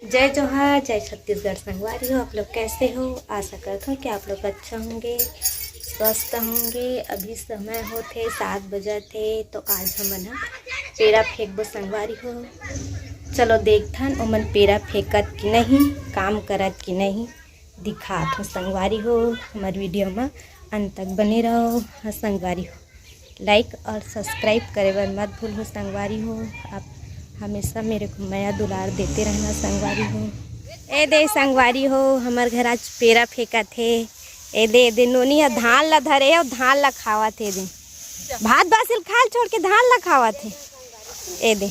जय जोहार, जय छत्तीसगढ़ संगवारी हो। आप लोग कैसे हो? आशा करता हूँ कि आप लोग अच्छा होंगे, स्वस्थ होंगे। अभी समय होते 7 बजे थे, तो आज हमन पेड़ा फेंकबो संगवारी हो। चलो देखथन ओमन पेड़ा फेंकत कि नहीं, काम करत कि नहीं, दिखात हो संगवारी हो। हमारे वीडियो में अंत तक बने रहो संगवारी हो। लाइक और सब्सक्राइब करे बर मत भूल हो संगवारी हो। आप हमेशा मेरे को माया दुलार देते रहना संगवारी हो। ए दे संगवारी हो, हमार घर आज पेड़ा फेंका थे। ए दे नोनी है धान ला धरे और धान ला खावा थे। दे भात बासिल खाल छोड़ के धान ला खावा थे। ए दे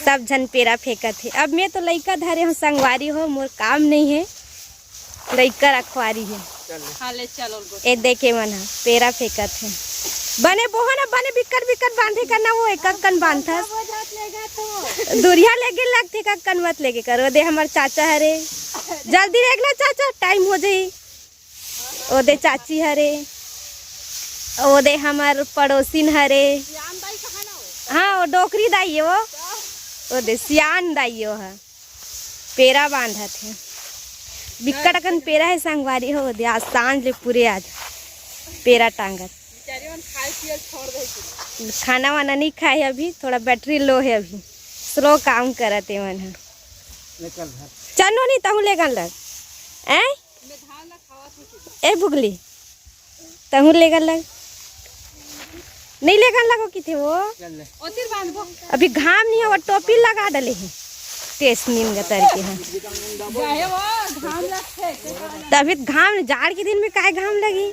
सब जन पेड़ा फेंका थे। अब मैं तो लइका धरे हूँ संगवारी हो, मोर काम नहीं है, लइका रखवारी है। ए देखे मन पेड़ा फेंका थे। बने बोहो ना बने बिकर बिकर बांधे करना, वो एक कन बांधता दुरिया लेके लगते कन मत लेके करो। दे हमार चाचा हरे, जल्दी देख ना चाचा, टाइम हो जाई। ओ दे चाची हरे, ओ दे हमार पड़ोसिन हरे। हाँ वो डोकरी दाई है, वो दे सियान दाई है। पेड़ा बांधा थे, बिकट अकन पेड़ा है संगवारी हो। दे आज सांझ ले पूरे आज पेड़ा टांगत। खाना वाना नहीं खाए अभी, थोड़ा बैटरी लो है, अभी स्लो काम करते मन। चलो नहीं तहु लेगन लग ए बुगली, तहु लेगन लग नहीं लेगन लगो कि थे वो। अभी घाम नहीं है, वो टोपी लगा डले है टेस्ट नीम गतर के हैं। तभी घाम, जाड़ के दिन में काय घाम लगी।